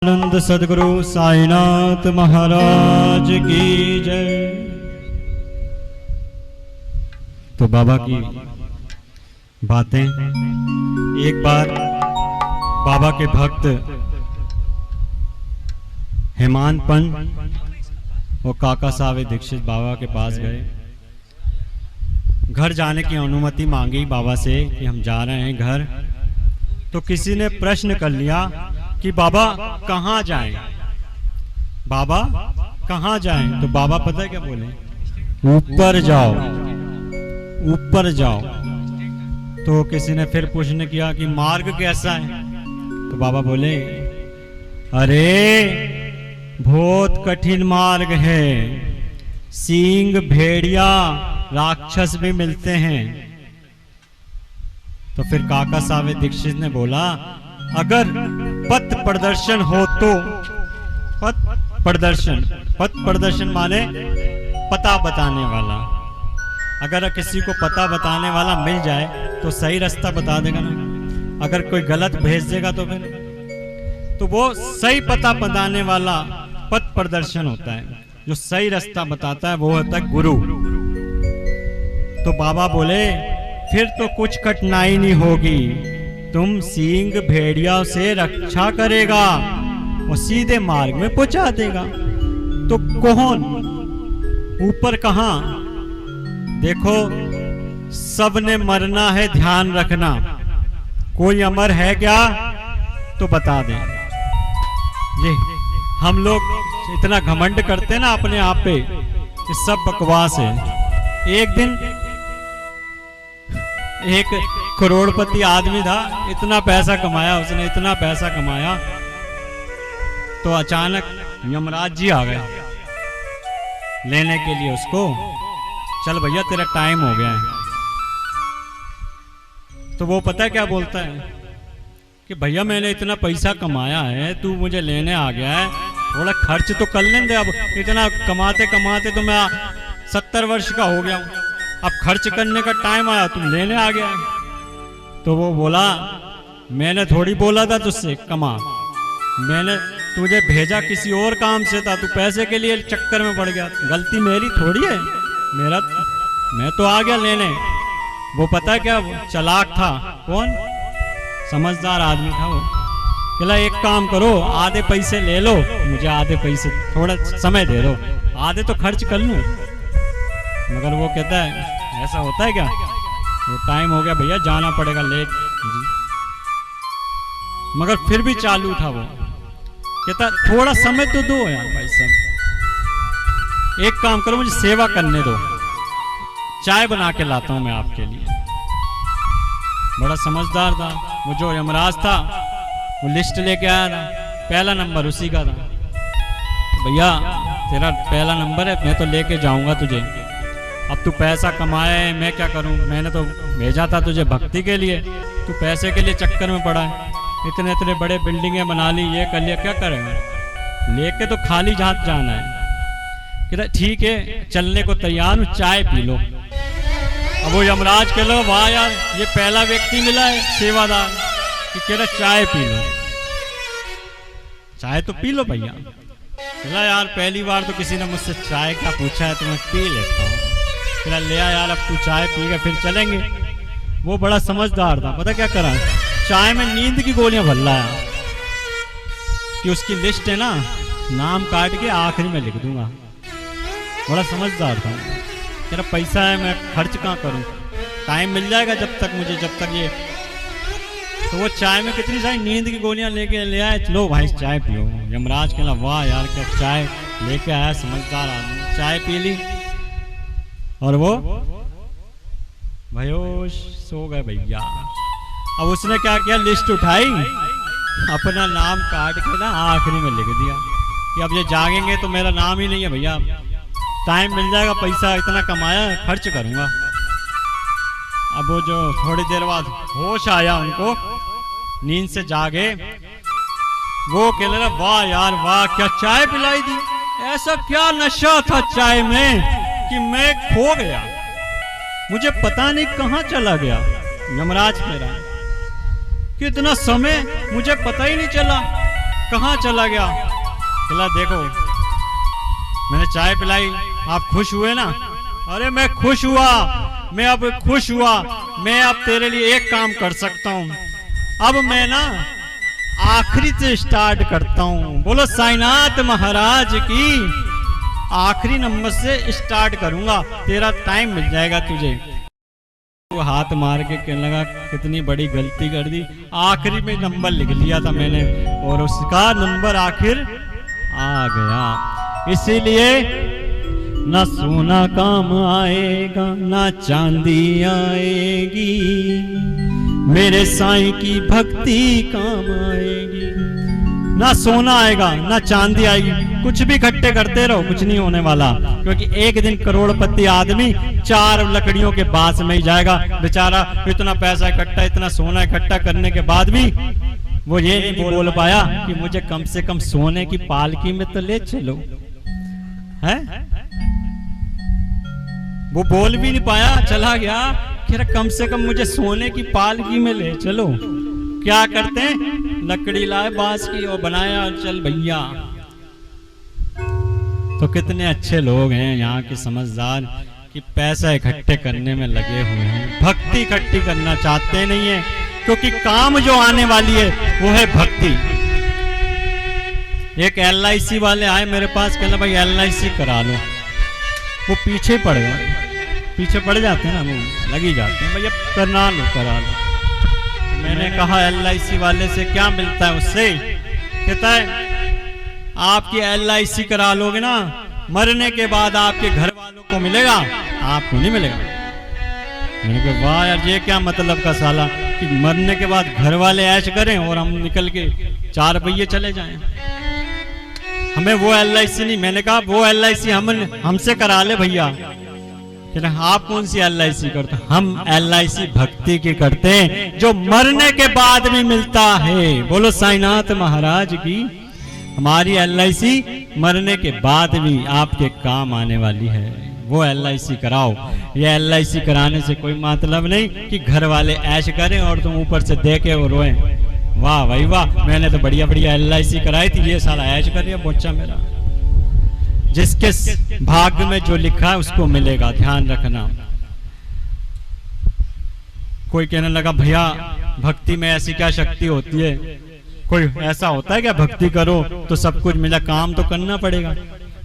आनंद सदगुरु साईनाथ महाराज की जय। तो बाबा की बातें, एक बार बाबा के भक्त हेमंत पंत और काका सावे दीक्षित बाबा के पास गए। घर जाने की अनुमति मांगी बाबा से कि हम जा रहे हैं घर। तो किसी ने प्रश्न कर लिया कि बाबा कहाँ जाएं? बाबा कहाँ जाएं? तो बाबा पता है क्या बोले? ऊपर जाओ, ऊपर जाओ। तो किसी ने फिर प्रश्न किया कि मार्ग कैसा है? तो बाबा बोले, अरे बहुत कठिन मार्ग है, सींग भेड़िया राक्षस भी मिलते हैं। तो फिर काका सावे दीक्षित ने बोला, अगर पथ प्रदर्शन हो तो, पथ प्रदर्शन माने पता बताने वाला। अगर किसी को पता बताने वाला मिल जाए तो सही रास्ता बता देगा ना। अगर कोई गलत भेज देगा तो फिर तो वो सही पता बताने वाला पथ प्रदर्शन होता है। जो सही रास्ता बताता है वो होता है गुरु। तो बाबा बोले, फिर तो कुछ कठिनाई नहीं होगी, तुम सींग भेड़िया से रक्षा करेगा और सीधे मार्ग में पहुंचा देगा। तो कौन ऊपर कहां? देखो, सबने मरना है, ध्यान रखना। कोई अमर है क्या? तो बता दें। ये हम लोग इतना घमंड करते हैं ना अपने आप पे, ये सब बकवास है। एक दिन एक करोड़पति आदमी था, इतना पैसा कमाया उसने, इतना पैसा कमाया। तो अचानक यमराज जी आ गए लेने के लिए उसको। चल भैया तेरा टाइम हो गया है। तो वो पता है क्या बोलता है कि भैया मैंने इतना पैसा कमाया है, तू मुझे लेने आ गया है, थोड़ा खर्च तो कर लेंगे। अब इतना कमाते कमाते तो मैं 70 वर्ष का हो गया हूं, अब खर्च करने का टाइम आया, तुम लेने आ गया है। तो वो बोला, मैंने थोड़ी बोला था तुझसे कमा, मैंने तुझे भेजा किसी और काम से था, तू पैसे के लिए चक्कर में पड़ गया। गलती मेरी थोड़ी है, मैं तो आ गया लेने। वो पता है क्या चालाक था? कौन? समझदार आदमी था वो। कहला एक काम करो, आधे पैसे ले लो, मुझे आधे पैसे थोड़ा समय दे दो, आधे तो खर्च कर लूं। मगर वो कहता है ऐसा होता है क्या? वो टाइम हो गया भैया, जाना पड़ेगा, लेट जी। मगर फिर भी चालू था वो। कहता थोड़ा समय तो दो यार भाई साहब, एक काम करो, मुझे सेवा करने दो, चाय बना के लाता हूं मैं आपके लिए। बड़ा समझदार था वो। जो यमराज था वो लिस्ट लेके आया था, पहला नंबर उसी का था। भैया तेरा पहला नंबर है, मैं तो लेके जाऊंगा तुझे। अब तू पैसा कमाए, मैं क्या करूं? मैंने तो भेजा था तुझे भक्ति के लिए, तू पैसे के लिए चक्कर में पड़ा है। इतने इतने बड़े बिल्डिंगें बना ली, ये कर लिया, क्या करेंगे? लेके तो खाली हाथ जाना है। कहता ठीक है, चलने को तैयार हूं, चाय पी लो। अब वो यमराज कह लो, वाह यार ये पहला व्यक्ति मिला है सेवादार कि कह रहा चाय पी लो। चाय तो पी लो भैया। कहला यार पहली बार तो किसी ने मुझसे चाय का पूछा है तो मैं पी लेता हूँ। कहला ले आ यार, अब तू चाय पी गया फिर चलेंगे। वो बड़ा समझदार था, पता क्या करा? चाय में नींद की गोलियां भर लाया कि उसकी लिस्ट है ना, नाम काट के आखिरी में लिख दूंगा। बड़ा समझदार था। कह रहा पैसा है, मैं खर्च कहाँ करूं, टाइम मिल जाएगा जब तक मुझे, जब तक ये। तो वो चाय में कितनी सारी नींद की गोलियां लेके ले आए। लो भाई चाय पियो। यमराज कहला वाह यार क्या चाय लेके आया समझदार आदमी। चाय पी ली और वो भयोश सो गए भैया। अब उसने क्या किया, लिस्ट उठाई, अपना नाम काट के ना आखिरी में लिख दिया कि अब ये जागेंगे तो मेरा नाम ही नहीं है भैया, टाइम मिल जाएगा, पैसा इतना कमाया है, खर्च करूंगा। अब वो जो थोड़ी देर बाद होश आया उनको, नींद से जागे, वो कह रहा वाह यार वाह क्या चाय पिलाई दी, ऐसा क्या नशा था चाय में कि मैं खो गया, मुझे पता नहीं कहां चला गया। यमराज कह रहा कि इतना समय मुझे पता ही नहीं चला, कहाँ चला गया? बोला देखो मैंने चाय पिलाई, आप खुश हुए ना? अरे मैं खुश हुआ, मैं अब खुश हुआ, मैं अब तेरे लिए एक काम कर सकता हूं, अब मैं ना आखिरी से स्टार्ट करता हूं। बोलो साईनाथ महाराज की, आखिरी नंबर से स्टार्ट करूंगा, तेरा टाइम मिल जाएगा तुझे। वो हाथ मार के कहने लगा कितनी बड़ी गलती कर दी, आखिरी में नंबर लिख लिया था मैंने और उसका नंबर आखिर आ गया। इसीलिए ना सोना काम आएगा ना चांदी आएगी, मेरे साईं की भक्ति काम आएगी। ना सोना आएगा ना चांदी आएगी, कुछ भी इकट्ठे करते रहो कुछ नहीं होने वाला, क्योंकि एक दिन करोड़पति आदमी 4 लकड़ियों के बास में ही जाएगा। बेचारा इतना पैसा इकट्ठा, इतना सोना इकट्ठा करने के बाद भी वो ये नहीं बोल पाया कि मुझे कम से कम सोने की पालकी में तो ले चलो, है? वो बोल भी नहीं पाया, चला गया कि कम से कम मुझे सोने की पालकी में ले चलो। क्या करते हैं, लकड़ी लाए बांस की और बनाया और चल भैया। तो कितने अच्छे लोग हैं यहाँ के समझदार कि पैसा इकट्ठे करने में लगे हुए हैं, भक्ति इकट्ठी करना चाहते नहीं है, क्योंकि काम जो आने वाली है वो है भक्ति। एक LIC वाले आए मेरे पास, कहना भाई LIC करा लो। वो पीछे पड़ गए, पीछे पड़ जाते हैं ना, वो लगी जाते हैं, भैया करना लो करा लो। मैंने कहा LIC वाले से क्या मिलता है उससे? कहता है आपकी LIC करा लोगे ना, मरने के बाद आपके घर वालों को मिलेगा, आपको नहीं मिलेगा। मैंने कहा वाह यार, ये क्या मतलब का साला कि मरने के बाद घर वाले ऐश करें और हम निकल के 4 रुपये चले जाएं। हमें वो LIC नहीं। मैंने कहा वो LIC हमसे करा ले भैया। आप कौन सी LIC करते? हम LIC भक्ति की करते हैं, जो मरने के बाद भी मिलता है। बोलो साईनाथ महाराज की। हमारी LIC मरने के बाद भी आपके काम आने वाली है, वो LIC कराओ। ये LIC कराने से कोई मतलब नहीं कि घर वाले ऐश करें और तुम ऊपर से देखे और रोएं, वाह भाई वाह मैंने तो बढ़िया बढ़िया LIC कराई थी, ये साला ऐश कर रहा बच्चा मेरा। जिसके भाग्य में जो लिखा है उसको मिलेगा, ध्यान रखना। कोई कहने लगा भैया भक्ति में ऐसी क्या शक्ति होती है? कोई ऐसा होता है क्या भक्ति करो तो सब कुछ मिला? काम तो करना पड़ेगा।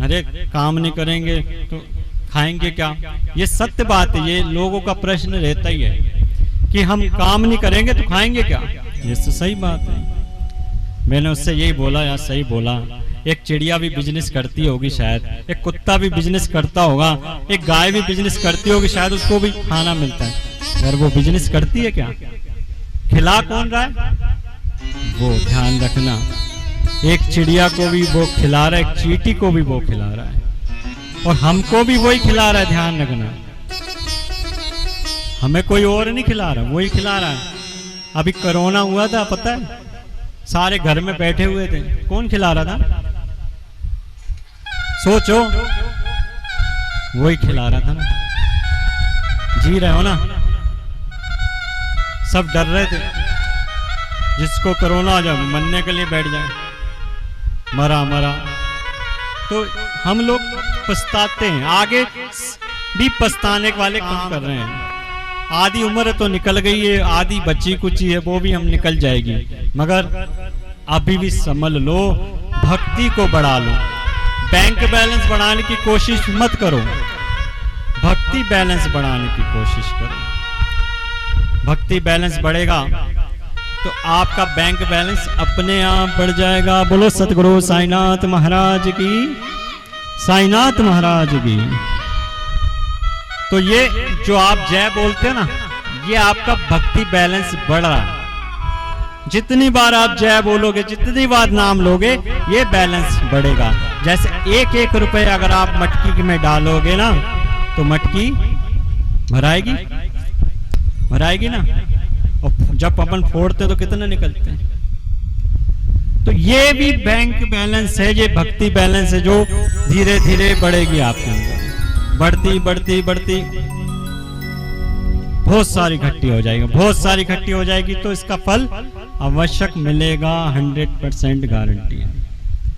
अरे काम नहीं करेंगे तो खाएंगे क्या? ये सत्य बात है, ये लोगों का प्रश्न रहता ही है कि हम काम नहीं करेंगे तो खाएंगे क्या? ये तो सही बात है। मैंने उससे यही बोला, यार सही बोला। एक चिड़िया भी बिजनेस करती होगी शायद, एक कुत्ता भी बिजनेस करता होगा, एक गाय भी बिजनेस करती होगी शायद, उसको भी खाना मिलता है। और वो बिजनेस करती है क्या? खिला कौन रहा है? वो ध्यान रखना। एक चिड़िया को भी वो खिला रहा है, एक चींटी को भी वो खिला रहा है, और हमको भी वही खिला रहा है, ध्यान रखना। हमें कोई और नहीं खिला रहा, वही खिला रहा है। अभी कोरोना हुआ था, पता है, सारे घर में बैठे हुए थे, कौन खिला रहा था? सोचो, वही खिला रहा था ना। जी रहे हो ना? सब डर रहे थे जिसको कोरोना आ जाए मरने के लिए बैठ जाए, मरा मरा। तो हम लोग पछताते हैं, आगे भी पछताने वाले काम कर रहे हैं। आधी उम्र तो निकल गई है, आधी बची कुची है, वो भी हम निकल जाएगी, मगर अभी भी संभल लो, भक्ति को बढ़ा लो। बैंक बैलेंस बढ़ाने की कोशिश मत करो, भक्ति बैलेंस बढ़ाने की कोशिश करो। भक्ति बैलेंस बढ़ेगा तो आपका बैंक बैलेंस अपने आप बढ़ जाएगा। बोलो सतगुरु साईनाथ महाराज की, साईनाथ महाराज की। तो ये जो आप जय बोलते हैं ना, ये आपका भक्ति बैलेंस बढ़ रहा है। जितनी बार आप जय बोलोगे, जितनी बार नाम लोगे, ये बैलेंस बढ़ेगा। जैसे 1-1 रुपए अगर आप मटकी में डालोगे ना, तो मटकी भराएगी, भराएगी ना। और जब अपन फोड़ते तो कितने निकलते हैं। तो ये भी बैंक बैलेंस है, ये भक्ति बैलेंस है, जो धीरे धीरे बढ़ेगी आपके अंदर, बढ़ती बढ़ती बढ़ती बहुत सारी इकट्ठी हो जाएगी, बहुत सारी इकट्ठी हो जाएगी। तो इसका फल आवश्यक मिलेगा, 100% गारंटी है।